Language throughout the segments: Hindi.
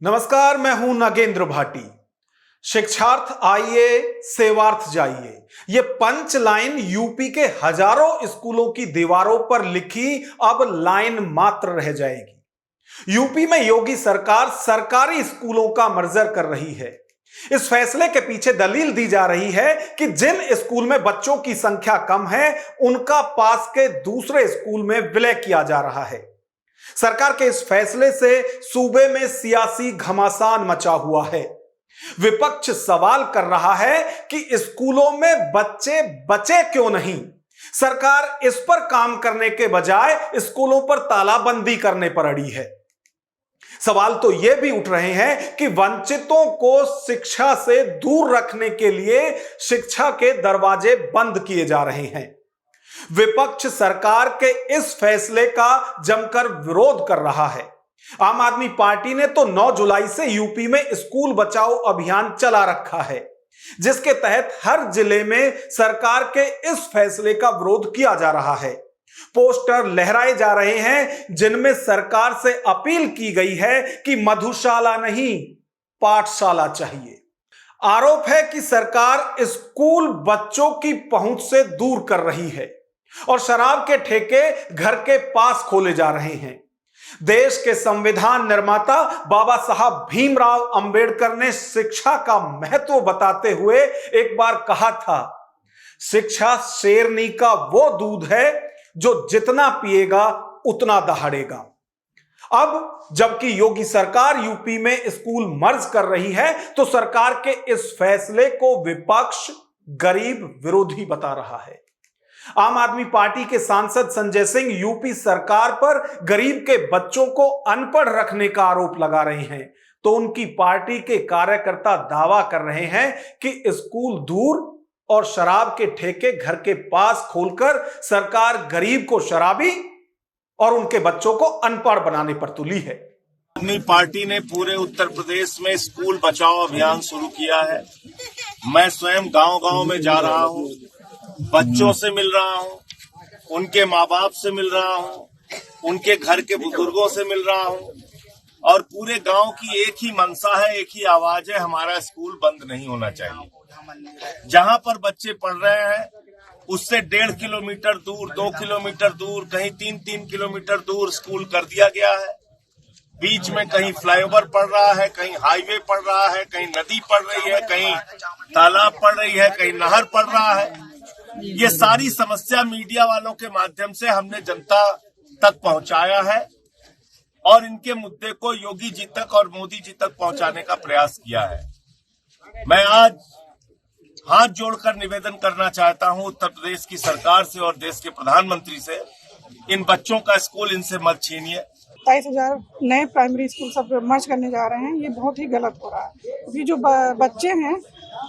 नमस्कार, मैं हूं नागेंद्र भाटी। शिक्षार्थ आइए, सेवार्थ जाइए, ये पंच लाइन यूपी के हजारों स्कूलों की दीवारों पर लिखी अब लाइन मात्र रह जाएगी। यूपी में योगी सरकार सरकारी स्कूलों का मर्जर कर रही है। इस फैसले के पीछे दलील दी जा रही है कि जिन स्कूल में बच्चों की संख्या कम है, उनका पास के दूसरे स्कूल में विलय किया जा रहा है। सरकार के इस फैसले से सूबे में सियासी घमासान मचा हुआ है। विपक्ष सवाल कर रहा है कि स्कूलों में बच्चे बचे क्यों नहीं। सरकार इस पर काम करने के बजाय स्कूलों पर तालाबंदी करने पर अड़ी है। सवाल तो यह भी उठ रहे हैं कि वंचितों को शिक्षा से दूर रखने के लिए शिक्षा के दरवाजे बंद किए जा रहे हैं। विपक्ष सरकार के इस फैसले का जमकर विरोध कर रहा है। आम आदमी पार्टी ने तो 9 जुलाई से यूपी में स्कूल बचाओ अभियान चला रखा है, जिसके तहत हर जिले में सरकार के इस फैसले का विरोध किया जा रहा है। पोस्टर लहराए जा रहे हैं जिनमें सरकार से अपील की गई है कि मधुशाला नहीं, पाठशाला चाहिए। आरोप है कि सरकार स्कूल बच्चों की पहुंच से दूर कर रही है और शराब के ठेके घर के पास खोले जा रहे हैं। देश के संविधान निर्माता बाबा साहब भीमराव अंबेडकर ने शिक्षा का महत्व बताते हुए एक बार कहा था, शिक्षा शेरनी का वो दूध है जो जितना पिएगा उतना दहाड़ेगा। अब जबकि योगी सरकार यूपी में स्कूल मर्ज कर रही है, तो सरकार के इस फैसले को विपक्ष गरीब विरोधी बता रहा है। आम आदमी पार्टी के सांसद संजय सिंह यूपी सरकार पर गरीब के बच्चों को अनपढ़ रखने का आरोप लगा रहे हैं, तो उनकी पार्टी के कार्यकर्ता दावा कर रहे हैं कि स्कूल दूर और शराब के ठेके घर के पास खोलकर सरकार गरीब को शराबी और उनके बच्चों को अनपढ़ बनाने पर तुली है। अपनी पार्टी ने पूरे उत्तर प्रदेश में स्कूल बचाओ अभियान शुरू किया है। मैं स्वयं गांव-गांव में जा रहा हूं, बच्चों से मिल रहा हूं, उनके माँ बाप से मिल रहा हूं, उनके घर के बुजुर्गों से मिल रहा हूं और पूरे गांव की एक ही मंशा है, एक ही आवाज है, हमारा स्कूल बंद नहीं होना चाहिए। जहां पर बच्चे पढ़ रहे हैं उससे 1.5 किलोमीटर दूर, 2 किलोमीटर दूर, कहीं 3-3 किलोमीटर दूर स्कूल कर दिया गया है। बीच में कहीं फ्लाईओवर पड़ रहा है, कहीं हाईवे पड़ रहा है, कहीं नदी पड़ रही है, कहीं तालाब पड़ रही है, कहीं नहर पड़ रहा है। ये सारी समस्या मीडिया वालों के माध्यम से हमने जनता तक पहुंचाया है और इनके मुद्दे को योगी जी तक और मोदी जी तक पहुंचाने का प्रयास किया है। मैं आज हाथ जोड़कर निवेदन करना चाहता हूं उत्तर प्रदेश की सरकार से और देश के प्रधानमंत्री से, इन बच्चों का स्कूल इनसे मत छीनिए। 27,000 नए प्राइमरी स्कूल सब मर्ज करने जा रहे हैं, ये बहुत ही गलत हो रहा है। क्योंकि जो बच्चे हैं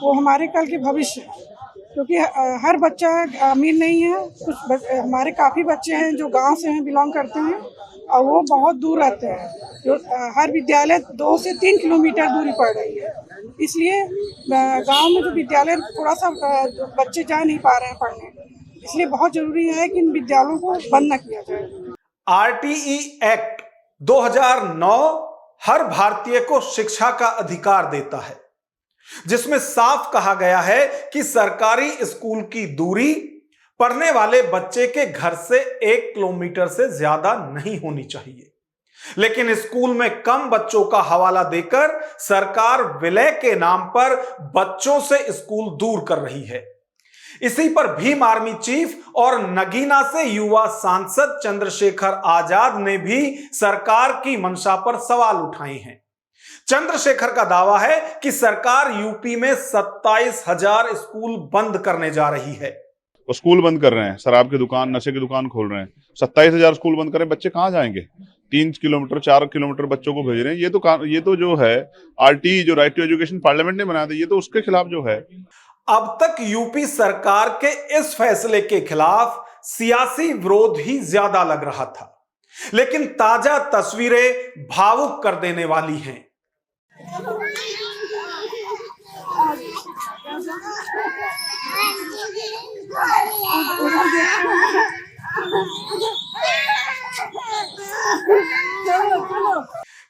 वो हमारे कल के भविष्य हैं। क्योंकि हर बच्चा अमीर नहीं है, कुछ हमारे काफ़ी बच्चे हैं जो गांव से हैं, बिलोंग करते हैं और वो बहुत दूर रहते हैं। जो हर विद्यालय 2 से 3 किलोमीटर दूरी पड़ रही है। इसलिए गांव में जो विद्यालय थोड़ा सा बच्चे जा नहीं पा रहे हैं पढ़ने, इसलिए बहुत जरूरी है कि इन विद्यालयों को बंद न किया जाए। RTE एक्ट 2009 हर भारतीय को शिक्षा का अधिकार देता है, जिसमें साफ कहा गया है कि सरकारी स्कूल की दूरी पढ़ने वाले बच्चे के घर से 1 किलोमीटर से ज्यादा नहीं होनी चाहिए। लेकिन स्कूल में कम बच्चों का हवाला देकर सरकार विलय के नाम पर बच्चों से स्कूल दूर कर रही है। इसी पर भीम आर्मी चीफ और नगीना से युवा सांसद चंद्रशेखर आजाद ने भी सरकार की मंशा पर सवाल उठाए हैं। चंद्रशेखर का दावा है कि सरकार यूपी में 27,000 स्कूल बंद करने जा रही है। वो स्कूल बंद कर रहे हैं, शराब की दुकान, नशे की दुकान खोल रहे हैं। 27,000 स्कूल बंद करें, बच्चे कहाँ जाएंगे? 3 किलोमीटर 4 किलोमीटर बच्चों को भेज रहे हैं। ये तो जो है RTE, जो राइट टू एजुकेशन पार्लियामेंट ने बनाया था, ये तो उसके खिलाफ जो है। अब तक यूपी सरकार के इस फैसले के खिलाफ सियासी विरोध ही ज्यादा लग रहा था, लेकिन ताजा तस्वीरें भावुक कर देने वाली हैं।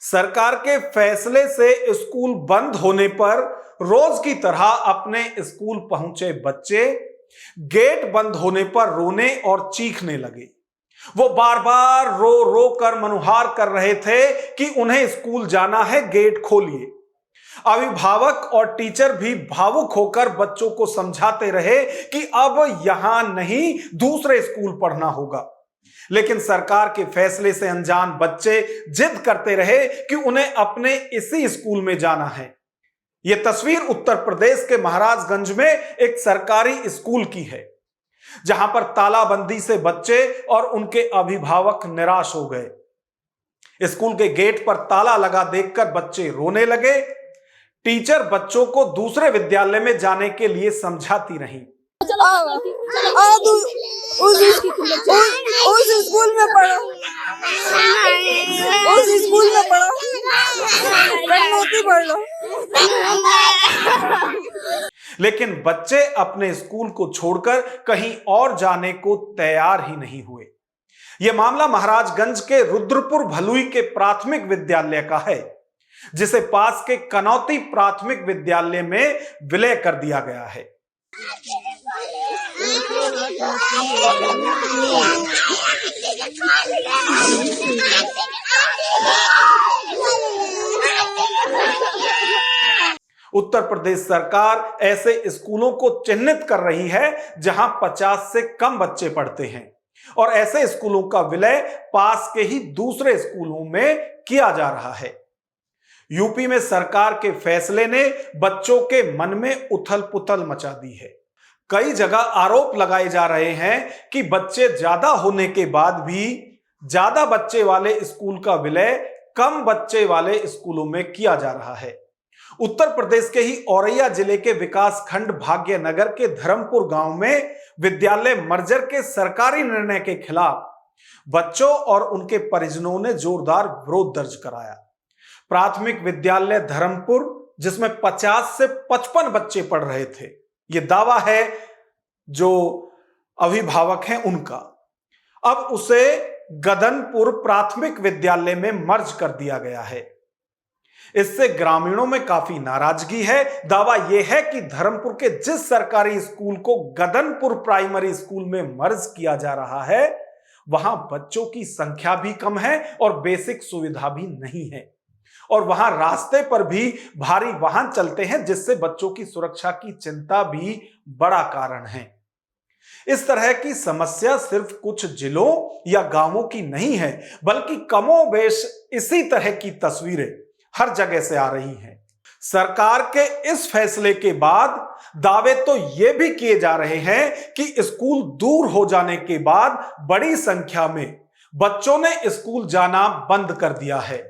सरकार के फैसले से स्कूल बंद होने पर रोज की तरह अपने स्कूल पहुंचे बच्चे गेट बंद होने पर रोने और चीखने लगे। वो बार बार रो रो कर मनुहार कर रहे थे कि उन्हें स्कूल जाना है, गेट खोलिए। अभिभावक और टीचर भी भावुक होकर बच्चों को समझाते रहे कि अब यहां नहीं, दूसरे स्कूल पढ़ना होगा। लेकिन सरकार के फैसले से अनजान बच्चे जिद करते रहे कि उन्हें अपने इसी स्कूल में जाना है। यह तस्वीर उत्तर प्रदेश के महाराजगंज में एक सरकारी स्कूल की है, जहां पर तालाबंदी से बच्चे और उनके अभिभावक निराश हो गए। स्कूल के गेट पर ताला लगा देखकर बच्चे रोने लगे। टीचर बच्चों को दूसरे विद्यालय में जाने के लिए समझाती रही। उस स्कूल में पढ़ो, उस स्कूल में पढ़ो, कन्नौती पढ़ लो। लेकिन बच्चे अपने स्कूल को छोड़कर कहीं और जाने को तैयार ही नहीं हुए। यह मामला महाराजगंज के रुद्रपुर भलुई के प्राथमिक विद्यालय का है, जिसे पास के कनौती प्राथमिक विद्यालय में विलय कर दिया गया है। उत्तर प्रदेश सरकार ऐसे स्कूलों को चिन्हित कर रही है जहां 50 से कम बच्चे पढ़ते हैं और ऐसे स्कूलों का विलय पास के ही दूसरे स्कूलों में किया जा रहा है। यूपी में सरकार के फैसले ने बच्चों के मन में उथल पुथल मचा दी है। कई जगह आरोप लगाए जा रहे हैं कि बच्चे ज्यादा होने के बाद भी ज्यादा बच्चे वाले स्कूल का विलय कम बच्चे वाले स्कूलों में किया जा रहा है। उत्तर प्रदेश के ही औरैया जिले के विकास खंड भाग्यनगर के धर्मपुर गांव में विद्यालय मर्जर के सरकारी निर्णय के खिलाफ बच्चों और उनके परिजनों ने जोरदार विरोध दर्ज कराया। प्राथमिक विद्यालय धर्मपुर, जिसमें 50 से 55 बच्चे पढ़ रहे थे, यह दावा है जो अभिभावक हैं उनका। अब उसे गदनपुर प्राथमिक विद्यालय में मर्ज कर दिया गया है। इससे ग्रामीणों में काफी नाराजगी है। दावा यह है कि धर्मपुर के जिस सरकारी स्कूल को गदनपुर प्राइमरी स्कूल में मर्ज किया जा रहा है, वहां बच्चों की संख्या भी कम है और बेसिक सुविधा भी नहीं है, और वहां रास्ते पर भी भारी वाहन चलते हैं, जिससे बच्चों की सुरक्षा की चिंता भी बड़ा कारण है। इस तरह की समस्या सिर्फ कुछ जिलों या गांवों की नहीं है, बल्कि कमोबेश इसी तरह की तस्वीरें हर जगह से आ रही हैं। सरकार के इस फैसले के बाद दावे तो यह भी किए जा रहे हैं कि स्कूल दूर हो जाने के बाद बड़ी संख्या में बच्चों ने स्कूल जाना बंद कर दिया है।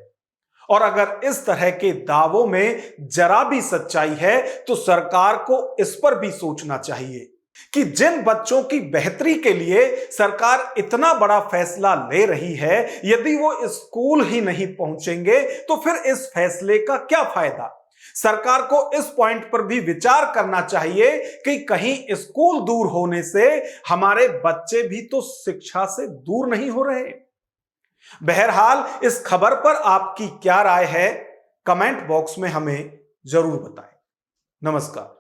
और अगर इस तरह के दावों में जरा भी सच्चाई है तो सरकार को इस पर भी सोचना चाहिए कि जिन बच्चों की बेहतरी के लिए सरकार इतना बड़ा फैसला ले रही है, यदि वो स्कूल ही नहीं पहुंचेंगे तो फिर इस फैसले का क्या फायदा। सरकार को इस पॉइंट पर भी विचार करना चाहिए कि कहीं स्कूल दूर होने से हमारे बच्चे भी तो शिक्षा से दूर नहीं हो रहे। बहरहाल इस खबर पर आपकी क्या राय है, कमेंट बॉक्स में हमें जरूर बताएं। नमस्कार।